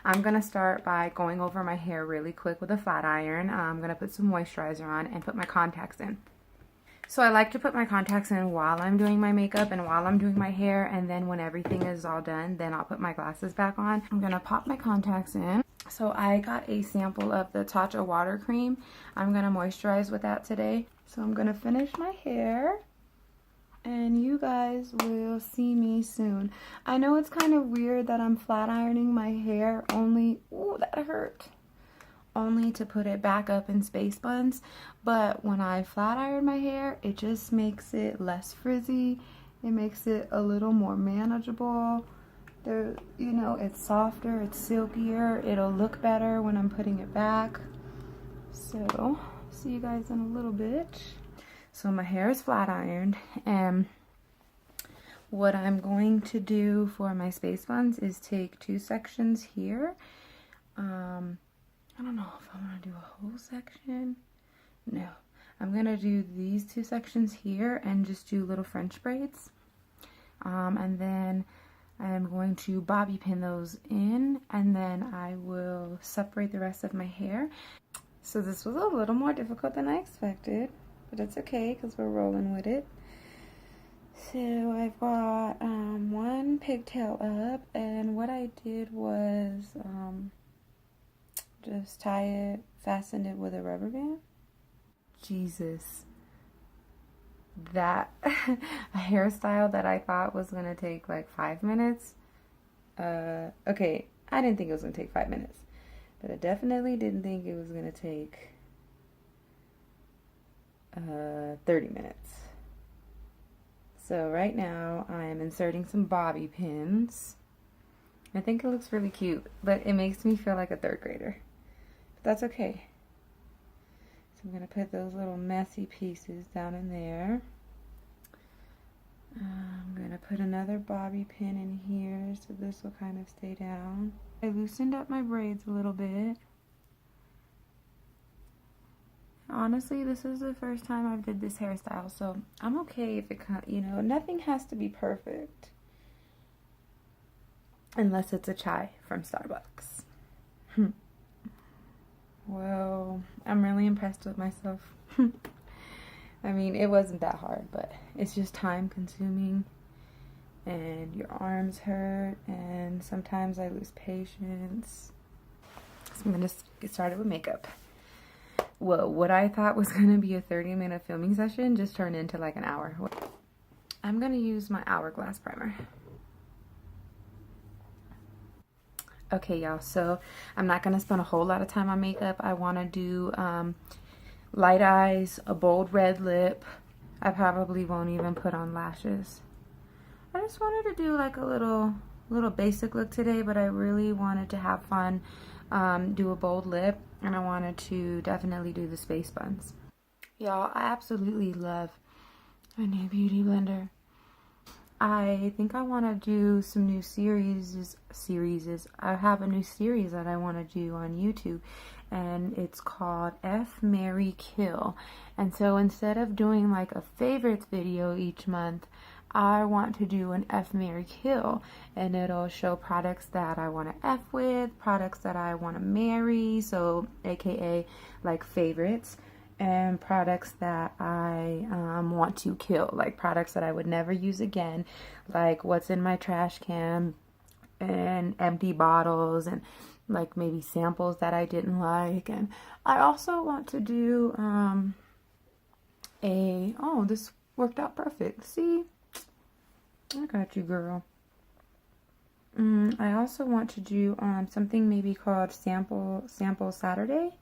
I'm going to start by going over my hair really quick with a flat iron. I'm going to put some moisturizer on and put my contacts in. So I like to put my contacts in while I'm doing my makeup and while I'm doing my hair, and then when everything is all done, then I'll put my glasses back on. I'm going to pop my contacts in. So I got a sample of the Tatcha water cream. I'm going to moisturize with that today. So I'm going to finish my hair and you guys will see me soon. I know it's kind of weird that I'm flat ironing my hair only, ooh, that hurt, only to put it back up in space buns, but when I flat iron my hair, it just makes it less frizzy. It makes it a little more manageable. There, you know, it's softer, it's silkier, it'll look better when I'm putting it back. So, see you guys in a little bit. So my hair is flat ironed, and what I'm going to do for my space buns is take 2 sections here. I don't know if I'm going to do a whole section. No, I'm going to do these 2 sections here and just do little French braids. And then I'm going to bobby pin those in, and then I will separate the rest of my hair. So this was a little more difficult than I expected, but it's okay because we're rolling with it. So I've got 1 pigtail up, and what I did was just tie it, fastened it with a rubber band. Jesus. That a hairstyle that I thought was gonna take like 5 minutes. Okay, I didn't think it was gonna take 5 minutes, but I definitely didn't think it was gonna take 30 minutes. So right now I'm inserting some bobby pins. I think it looks really cute, but it makes me feel like a 3rd grader. But that's okay. So I'm gonna put those little messy pieces down in there. I'm gonna put another bobby pin in here so this will kind of stay down. I loosened up my braids a little bit. Honestly, this is the first time I've did this hairstyle, so I'm okay if it, you know, nothing has to be perfect. Unless it's a chai from Starbucks. Well, I'm really impressed with myself. I mean, it wasn't that hard, but it's just time consuming. And your arms hurt, and sometimes I lose patience. So I'm gonna get started with makeup. Well, what I thought was gonna be a 30-minute filming session just turned into like an hour. I'm gonna use my Hourglass primer. Okay, y'all, so I'm not gonna spend a whole lot of time on makeup. I wanna do light eyes, a bold red lip. I probably won't even put on lashes. I just wanted to do like a little basic look today, but I really wanted to have fun, do a bold lip, and I wanted to definitely do the space buns. Y'all, I absolutely love my new beauty blender. I think I want to do some new series. I have a new series that I want to do on YouTube, and it's called F, Marry, Kill. And so instead of doing like a favorites video each month, I want to do an F, Marry, Kill, and it'll show products that I want to F with, products that I want to marry, so aka like favorites, and products that I want to kill, like products that I would never use again, like what's in my trash can, and empty bottles, and like maybe samples that I didn't like. And I also want to do oh, this worked out perfect. See, I got you, girl. I also want to do something maybe called Sample Saturday.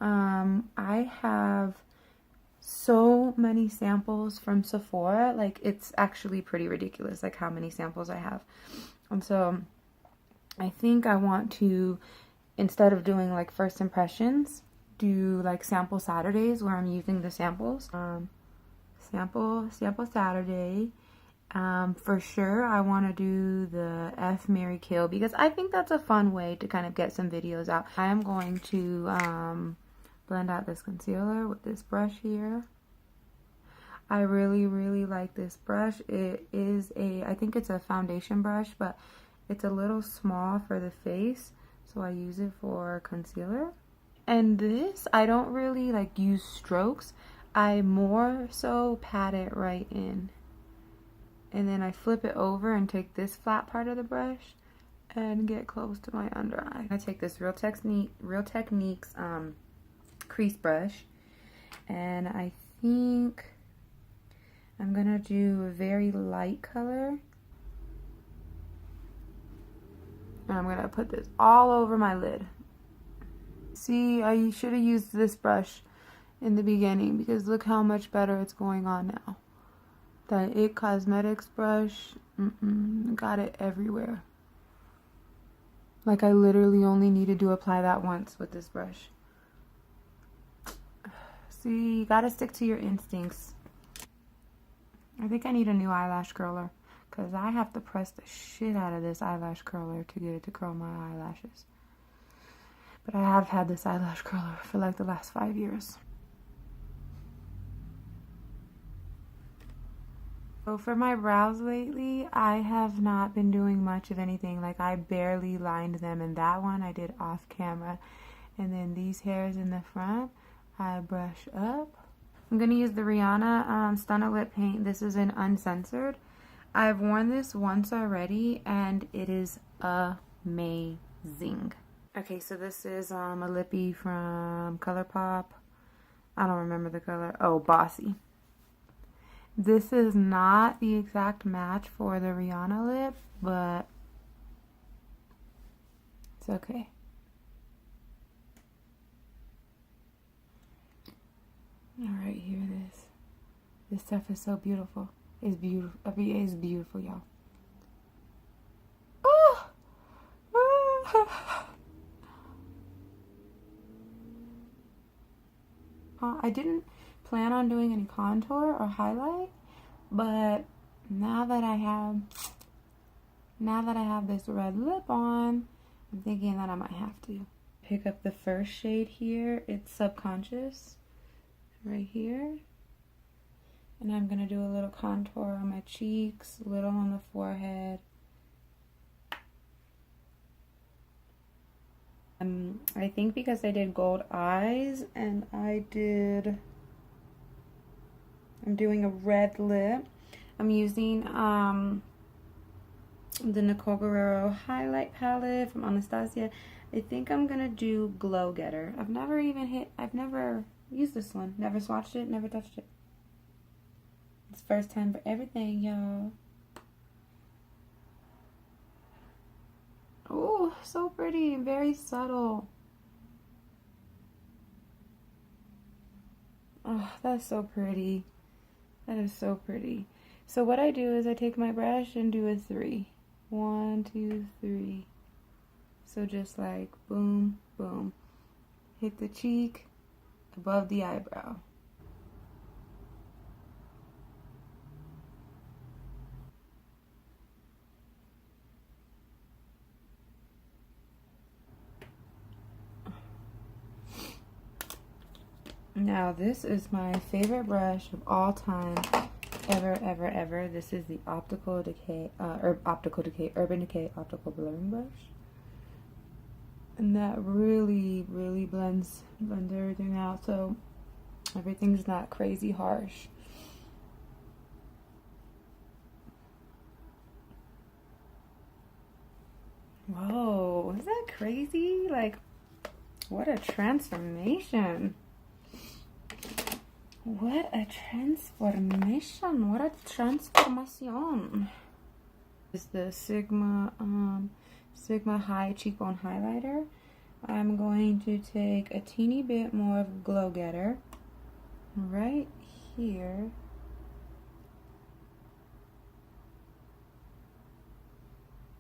I have so many samples from Sephora, like it's actually pretty ridiculous, like how many samples I have. And so I think I want to, instead of doing like first impressions, do like Sample Saturdays where I'm using the samples. Sample Saturday. For sure I want to do the F, Marry, Kill, because I think that's a fun way to kind of get some videos out. I am going to blend out this concealer with this brush here. I really like this brush. It is I think it's a foundation brush, but it's a little small for the face, So I use it for concealer. And this, I don't really like use strokes. I more so pat it right in. And then I flip it over and take this flat part of the brush and get close to my under eye. I take this Real Techniques crease brush, and I think I'm gonna do a very light color. And I'm gonna put this all over my lid. See, I should have used this brush in the beginning because look how much better it's going on now. That IT Cosmetics brush, got it everywhere. Like I literally only needed to apply that once with this brush. See, you gotta stick to your instincts. I think I need a new eyelash curler because I have to press the shit out of this eyelash curler to get it to curl my eyelashes. But I have had this eyelash curler for like the last 5 years. So for my brows lately, I have not been doing much of anything. Like I barely lined them, and that one I did off camera. And then these hairs in the front, I brush up. I'm gonna use the Rihanna Stunna Lip Paint. This is an uncensored. I've worn this once already, and it is amazing. Okay, so this is a lippy from ColourPop. I don't remember the color. Oh, Bossy. This is not the exact match for the Rihanna lip, but it's okay. Alright, here it is. This stuff is so beautiful. It's beautiful. It's beautiful, y'all. Oh! I didn't plan on doing any contour or highlight, but now that I have this red lip on, I'm thinking that I might have to pick up the first shade here. It's Subconscious right here, and I'm gonna do a little contour on my cheeks, a little on the forehead. I think because I did gold eyes and I'm doing a red lip, I'm using the Nicole Guerrero highlight palette from Anastasia. I think I'm gonna do Glow Getter. I've never used this one, never swatched it, never touched it. It's first time for everything, y'all. Oh, so pretty, very subtle. Oh, that's so pretty. That is so pretty. So what I do is I take my brush and do a 3. 1, 2, 3. So just like boom, boom. Hit the cheek, above the eyebrow. Now this is my favorite brush of all time, ever. This is the Urban Decay Optical Blurring Brush, and that really blends everything out, so everything's not crazy harsh. Whoa, is that crazy? Like, what a transformation. What a transformation. What a transformación. This is the Sigma High Cheekbone Highlighter. I'm going to take a teeny bit more of Glow Getter right here.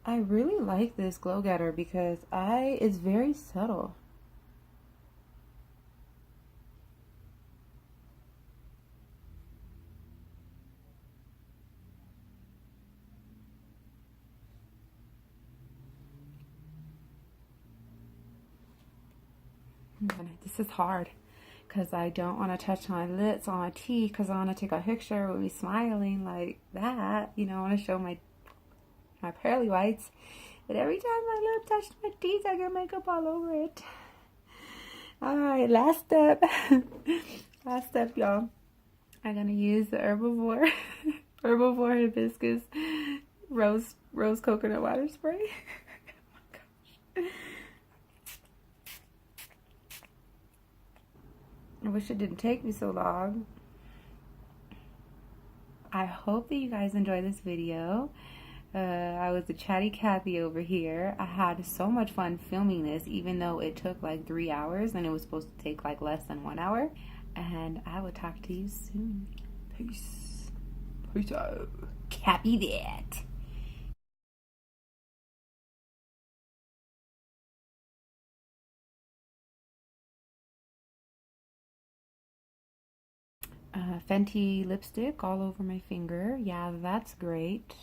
I really like this Glow Getter because it's very subtle. This is hard because I don't want to touch my lips on my teeth because I want to take a picture with me smiling like that. You know, I want to show my pearly whites. But every time my lip touched my teeth, I get makeup all over it. Alright, last step. Last step, y'all. I'm gonna use the Herbivore Hibiscus Rose Coconut Water Spray. Oh my gosh. I wish it didn't take me so long. I hope that you guys enjoyed this video. I was a chatty Cathy over here. I had so much fun filming this, even though it took like 3 hours and it was supposed to take like less than 1 hour. And I will talk to you soon. Peace. Peace out. Copy that. Fenty lipstick all over my finger. Yeah, that's great.